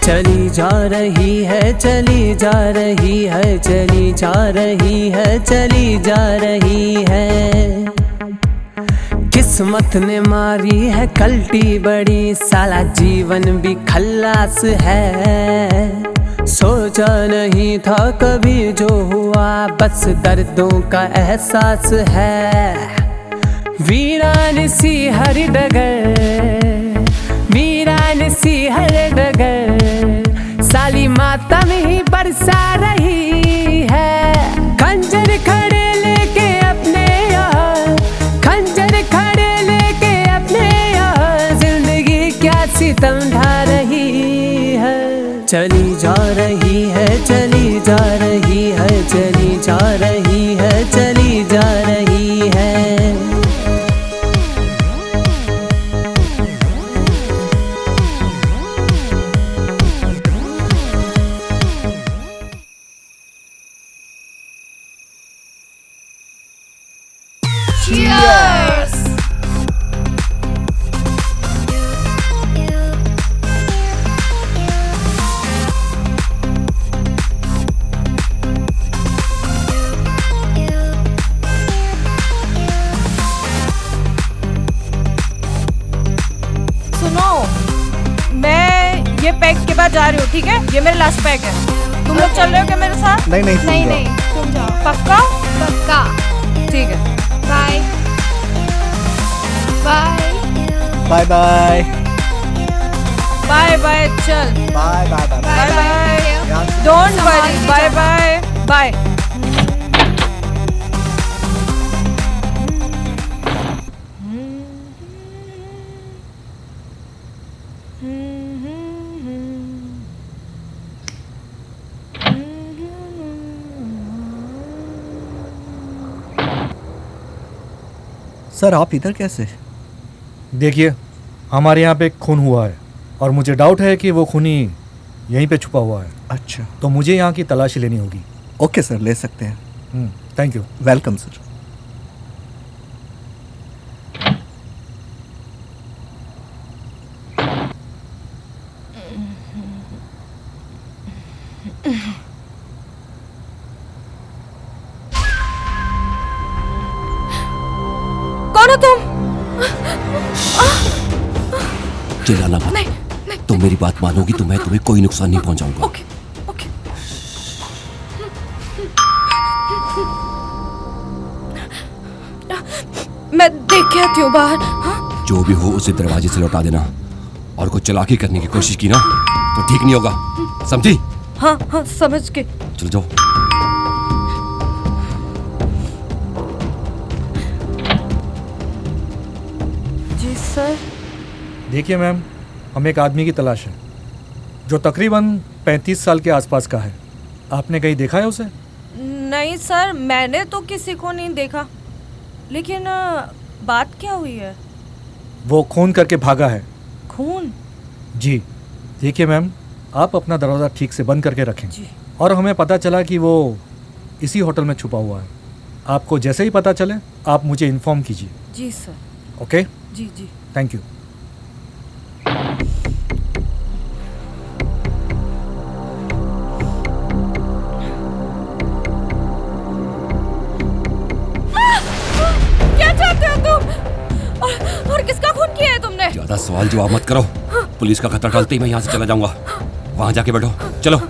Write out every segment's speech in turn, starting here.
चली जा रही है, चली जा रही है, चली जा रही है, चली जा रही है। किस्मत ने मारी है कल्टी बड़ी, साला जीवन भी खल्लास है। सोचा नहीं था कभी जो हुआ, बस दर्दों का एहसास है। वीरान सी हर डगर, वीरान सी हर डगर, साली मातम ही बरसा रही है। खंजर खड़े लेके अपने यहाँ, खंजर खड़े लेके अपने यहाँ, जिंदगी क्या सितम ढा रही है। चली जा रही है, चली जा रही है, चली जा रही है, चली जा रही है। Cheers! सुनो, मैं ये पैक के बाद जा रही हूँ, ठीक है? ये मेरा लास्ट पैक है। तुम लोग चल रहे हो क्या मेरे साथ? नहीं नहीं नहीं नहीं, तुम जाओ। पक्का? पक्का। ठीक है। Bye bye bye bye bye bye, चल। Bye bye bye bye bye. ध्यान से। डोंट संभाल वरी, के बाय जाना। Bye bye. सर आप इधर कैसे? देखिए, हमारे यहाँ पे खून हुआ है और मुझे डाउट है कि वो खूनी यहीं पे छुपा हुआ है। अच्छा, तो मुझे यहाँ की तलाशी लेनी होगी। ओके सर, ले सकते हैं। Thank you. Welcome sir. कौन हो तुम? चिल्लाना मत। तुम मेरी बात मानोगी तो मैं तुम्हें कोई नुकसान नहीं पहुंचाऊंगा। Okay okay. मैं देख के आती हूँ बाहर। हाँ? जो भी हो उसे दरवाजे से लौटा देना, और कुछ चालाकी करने की कोशिश की ना तो ठीक नहीं होगा, समझी? हाँ हाँ, समझ के। चलो जाओ। जी सर। देखिए मैम, हमें एक आदमी की तलाश है जो तकरीबन 35 साल के आसपास का है। आपने कहीं देखा है उसे? नहीं सर, मैंने तो किसी को नहीं देखा। लेकिन बात क्या हुई है? वो खून करके भागा है। खून? जी। देखिए मैम, आप अपना दरवाज़ा ठीक से बंद करके रखें। जी। और हमें पता चला कि वो इसी होटल में छुपा हुआ है। आपको जैसे ही पता चले आप मुझे इन्फॉर्म कीजिए। जी सर। ओके? जी जी। Thank you. क्या चाहते हो तुम? और किसका खून किया है तुमने? ज्यादा सवाल जवाब मत करो। पुलिस का खतरा टलते ही मैं यहाँ से चला जाऊंगा। वहां जाके बैठो, चलो।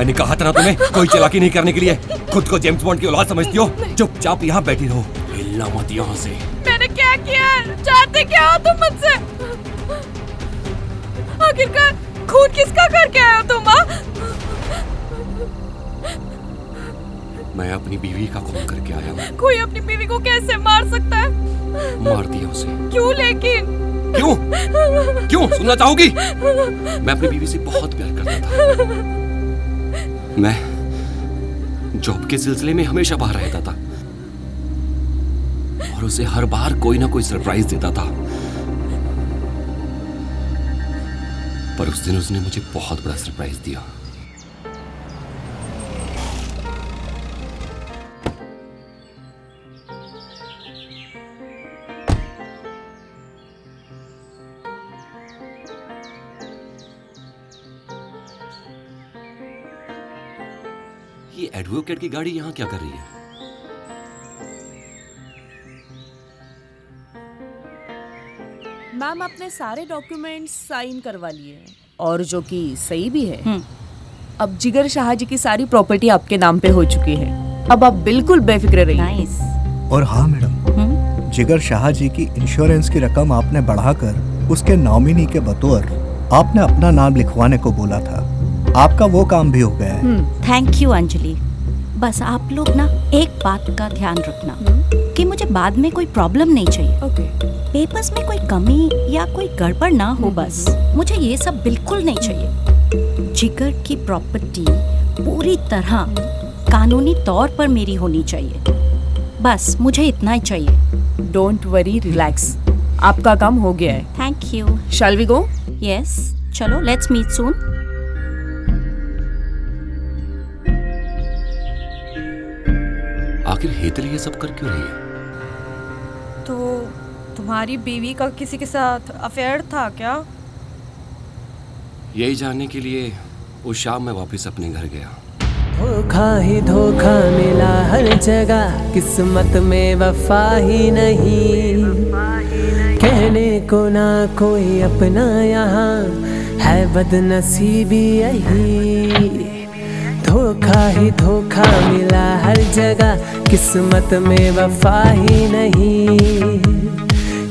मैंने कहा था ना तुम्हें, कोई चालाकी नहीं करने के लिए। खुद को जेम्स बॉन्ड की औलाद समझती हो? चुपचाप यहाँ बैठी रहो, हिलना मत यहाँ से। मैंने क्या किया है? चाहते क्या हो तुम मुझसे? आखिरकार खून किसका करके आए हो तुम? मैं अपनी बीवी का खून करके आया हूँ। कोई अपनी बीवी को कैसे मार सकता है? मार दिया उसे। क्यों लेकिन? क्यों? क्यों सुनना चाहोगी? मैं अपनी बीवी से बहुत प्यार करता था। मैं जॉब के सिलसिले में हमेशा बाहर रहता था और उसे हर बार कोई ना कोई सरप्राइज देता था। पर उस दिन उसने मुझे बहुत बड़ा सरप्राइज दिया। ये एडवोकेट की गाड़ी यहाँ क्या कर रही है? मैम आपने सारे डॉक्यूमेंट्स साइन करवा लिए हैं और जो कि सही भी है। अब जिगर शाह जी की सारी प्रॉपर्टी आपके नाम पे हो चुकी है। अब आप बिल्कुल बेफिक्र रहिए। नाइस। और हाँ मैडम, जिगर शाह जी की इंश्योरेंस की रकम आपने बढ़ाकर उसके नॉमिनी के बतौर आपने अपना नाम लिखवाने को बोला था। आपका वो काम भी हो गया है। Thank you Anjali. बस आप लोग ना एक बात का ध्यान रखना कि मुझे बाद में कोई प्रॉब्लम नहीं चाहिए। ओके। पेपर्स में कोई कमी या कोई गड़बड़ ना हो, बस मुझे ये सब बिल्कुल नहीं चाहिए। जिगर की प्रॉपर्टी पूरी तरह कानूनी तौर पर मेरी होनी चाहिए। बस मुझे इतना ही चाहिए। Don't worry, relax. आपका काम हो गया है। Thank you. Shall we go? Yes, चलो लेट्स मीट सून। आखिर हेतल ये सब कर क्यों रही है? तो तुम्हारी बीवी का किसी के साथ अफेयर था क्या? यही जानने के लिए उस शाम मैं वापस अपने घर गया। धोखा ही धोखा मिला हर जगह, किस्मत में वफा ही नहीं। कहने को ना कोई अपना यहाँ, है बदनसीबी यही। धोखा ही धोखा मिला हर जगह, किस्मत में वफा ही नहीं।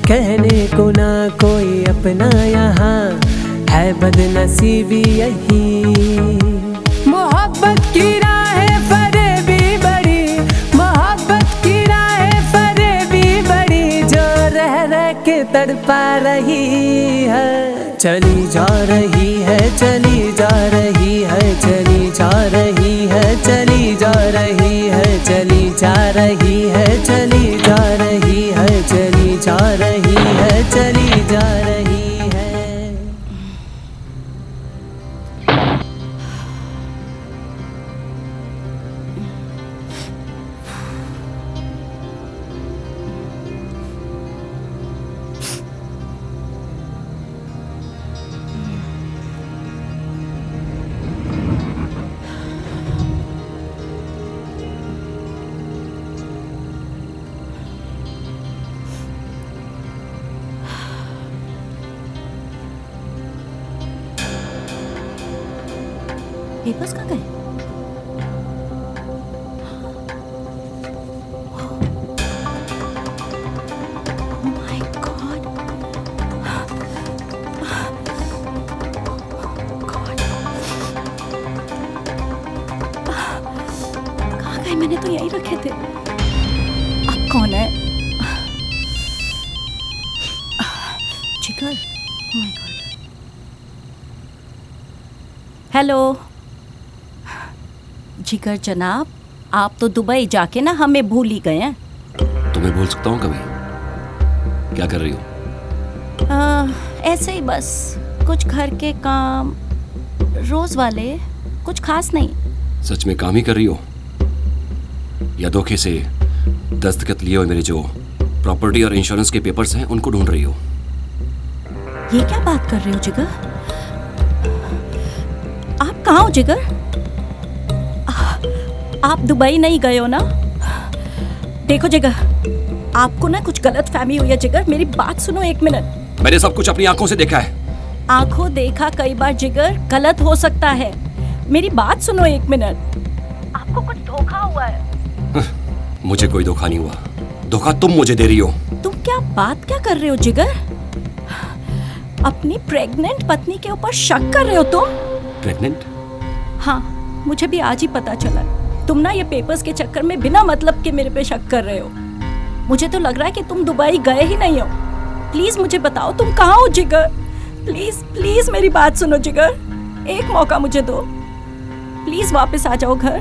कहने को ना कोई अपना यहाँ, है बदनसीबी यही। मोहब्बत की राहें फरेबी बड़ी, मोहब्बत की राहें फरेबी बड़ी, जो रह रह के तड़पा रही है। चली जा रही है, चली जा रही है, चली जा रही है, चली जा रही है, चली जा रही है, चली जा रही है, चली जा रही है, चली जा रही है। पेपर्स कहाँ गए? Oh my God. God. कहाँ गए? मैंने तो यही रखे थे। अब कौन है? जिगर। Oh my God. हेलो जिगर जनाब, आप तो दुबई जाके ना हमें भूल ही गए हैं। तुम्हें बोल सकता हूँ कभी? क्या कर रही हो? ऐसे ही बस कुछ घर के काम, रोज वाले, कुछ खास नहीं। सच में काम ही कर रही हो या धोखे से दस्तखत लिए हुए मेरे जो प्रॉपर्टी और इंश्योरेंस के पेपर्स हैं उनको ढूंढ रही हो? ये क्या बात कर रहे हो जिगर? आप कहाँ हो जिगर? आप दुबई नहीं गए हो ना? देखो जिगर, आपको ना कुछ गलत फहमी हुई है जिगर। मेरी बात सुनो एक मिनट। मैंने सब कुछ अपनी आंखों से देखा है। आंखों देखा कई बार जिगर गलत हो सकता है। मेरी बात सुनो 1 मिनट। आपको कुछ धोखा हुआ है। मुझे कोई धोखा नहीं हुआ, धोखा तुम मुझे दे रही हो। तुम बात क्या कर रहे हो जिगर? अपनी प्रेग्नेंट पत्नी के ऊपर शक कर रहे हो तुम? प्रेग्नेंट? हाँ, मुझे भी आज ही पता चला। तुम ना ये पेपर्स के चक्कर में बिना मतलब के मेरे पे शक कर रहे हो। मुझे तो लग रहा है कि तुम दुबई गए ही नहीं हो। प्लीज मुझे बताओ तुम कहाँ हो जिगर? प्लीज प्लीज मेरी बात सुनो जिगर, एक मौका मुझे दो। प्लीज वापस आ जाओ घर।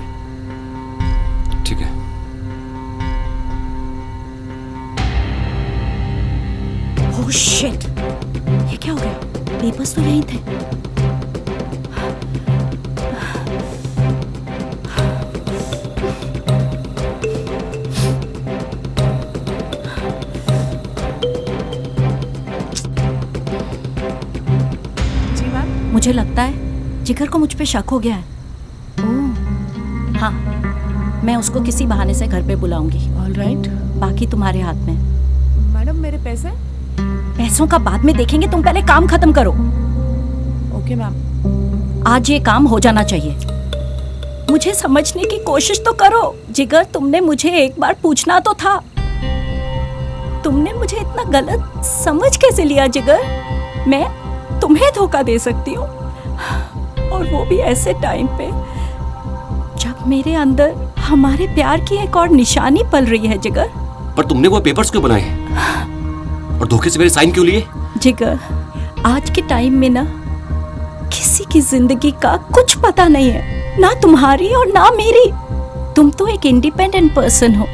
ठीक है। ओह शिट, ये क्या हो गया? पेपर्स तो यहीं थे। जी मैम। मुझे लगता है जिगर को मुझ पे शक हो गया है। ओह हाँ, मैं उसको किसी बहाने से घर पे बुलाऊंगी। All right. बाकी तुम्हारे हाथ में। मैडम मेरे पैसे? पैसों का बाद में देखेंगे, तुम पहले काम खत्म करो। Okay ma'am. आज ये काम हो जाना चाहिए। मुझे समझने की कोशिश तो करो जिगर, तुमने मुझे एक बार पूछना तो था। तुमने मुझे इतना गलत समझ कैसे लिया जिगर? मैं तुम्हें धोखा दे सकती हूँ, और वो भी ऐसे टाइम पे जब मेरे अंदर हमारे प्यार की एक और निशानी पल रही है जिगर। पर तुमने वो पेपर्स क्यों बनाए और धोखे से मेरे साइन क्यों लिए? जिगर, आज के टाइम में ना किसी की जिंदगी का कुछ पता नहीं है, ना तुम्हारी और ना मेरी। तुम तो एक इंडिपेंडेंट पर्सन हो,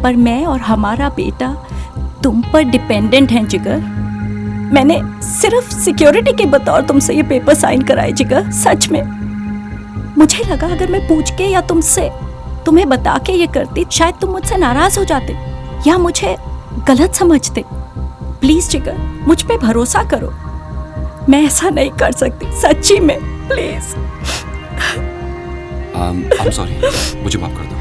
पर मैं और हमारा बेटा तुम पर डिपेंडेंट हैं जिगर। मैंने सिर्फ सिक्योरिटी के बतौर तुमसे ये पेपर साइन कराए जिगर। सच में मुझे लगा अगर मैं पूछ के या तुमसे तुम्हें बता के ये करती, शायद तुम मुझसे नाराज हो जाते या मुझे गलत समझते। प्लीज जिगर, मुझ पे भरोसा करो। मैं ऐसा नहीं कर सकती, सच्ची में। प्लीज। I'm sorry, मुझे माफ कर दो।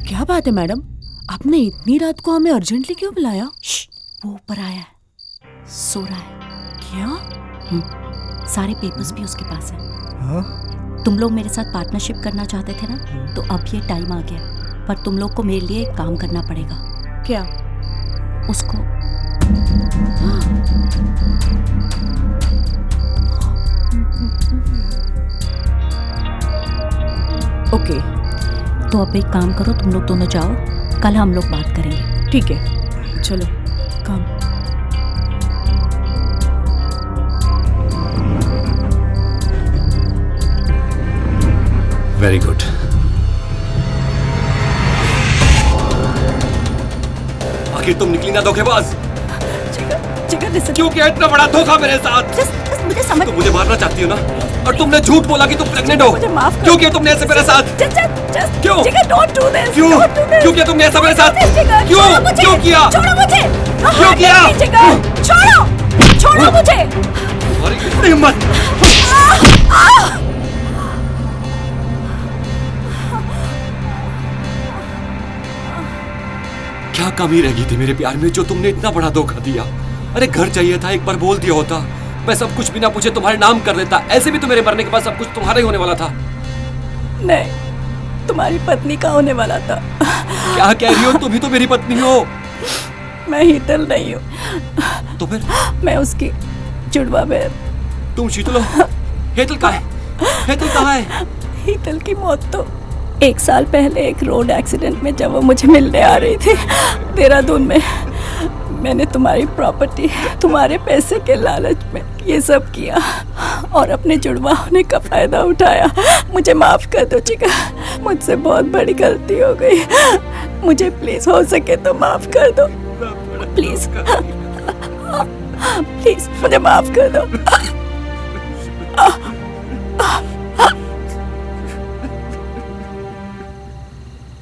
क्या बात है मैडम, आपने इतनी रात को हमें अर्जेंटली क्यों बुलाया? वो ऊपर आया है, सो रहा है। क्या? सारे पेपर्स भी उसके पास है। हाँ? तुम लोग मेरे साथ पार्टनरशिप करना चाहते थे ना, तो अब ये टाइम आ गया। पर तुम लोग को मेरे लिए एक काम करना पड़ेगा। क्या? उसको ओके। तो अब एक काम करो, तुम लोग दोनों जाओ, कल हम लोग बात करेंगे। ठीक है, चलो काम। Very good. आखिर तुम निकली ना धोखेबाज। जिगर listen, क्यों किया इतना बड़ा धोखा मेरे साथ? just मुझे समझ। तुम मुझे मारना चाहती हो ना, और तुमने झूठ बोला कि तुम प्रेग्नेंट हो। मुझे माफ करो। क्यों किया तुमने ऐसे मेरे साथ? just क्यों? जिगर, don't do this, क्यों? don't do this। क्यों किया तुमने ऐसा मेरे साथ? Don't do this, जिगर, क्यों? छोड़ो मुझे, क्यों किया? छोड़ो मुझे। क्यों किया? नहीं, जिगर, छोड़ो मुझे। तुम्हारी कितनी हिम्मत? क्या कमी रह गई थी मेरे प्यार में जो तुमने इतना बड़ा धोखा दिया? अरे घर चाहिए था, एक बार बोल दिया होता, मैं सब कुछ बिना पूछे तुम्हारे नाम कर देता। ऐसे भी तो मेरे मरने के बाद सब कुछ तुम्हारा ही होने वाला था। नहीं, तुम्हारी पत्नी का होने वाला था। क्या कह रही हो? तुम ही तो मेरी पत्नी हो। मैं हीतल नहीं हूँ। तो फिर? मैं उसकी जुड़वा बहन। तुम शीतल हो? हेतल कहाँ है? हेतल कहाँ है? हीतल की मौत तो 1 साल पहले एक रोड एक्सीडेंट में जब वो मुझे मिलने आ रही थी देहरादून में, मैंने तुम्हारी प्रॉपर्टी, तुम्हारे पैसे के लालच में ये सब किया और अपने जुड़वा होने का फायदा उठाया। मुझे माफ कर दो जिगर, मुझसे बहुत बड़ी गलती हो गई। मुझे प्लीज हो सके तो माफ कर दो, प्लीज प्लीज मुझे माफ कर दो।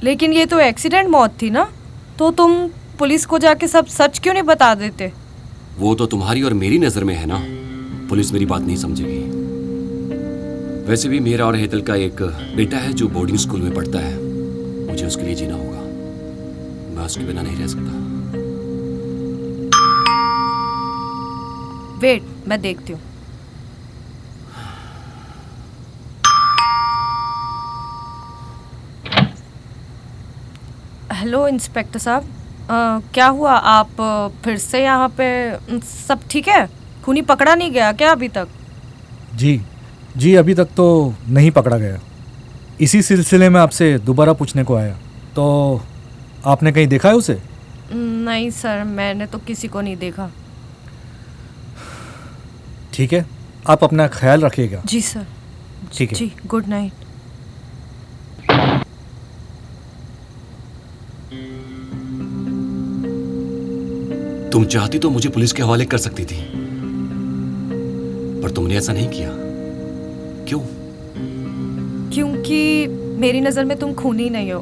लेकिन ये तो एक्सीडेंट मौत थी ना, तो तुम पुलिस को जाके सब सच क्यों नहीं बता देते? वो तो तुम्हारी और मेरी नजर में है ना, पुलिस मेरी बात नहीं समझेगी। वैसे भी मेरा और हेतल का एक बेटा है जो बोर्डिंग स्कूल में पढ़ता है, मुझे उसके लिए जीना होगा, मैं उसके बिना नहीं रह सकता। वेट, मैं देखती हूँ। हेलो इंस्पेक्टर साहब, क्या हुआ? आप फिर से यहाँ पे? सब ठीक है? खूनी पकड़ा नहीं गया क्या अभी तक? जी अभी तक तो नहीं पकड़ा गया। इसी सिलसिले में आपसे दोबारा पूछने को आया। तो आपने कहीं देखा है उसे? नहीं सर, मैंने तो किसी को नहीं देखा। ठीक है, आप अपना ख्याल रखिएगा। जी सर। ठीक है। जी, गुड नाइट। तुम चाहती तो मुझे पुलिस के हवाले कर सकती थी, पर तुमने ऐसा नहीं किया। क्यों? क्योंकि मेरी नज़र में तुम खूनी नहीं हो।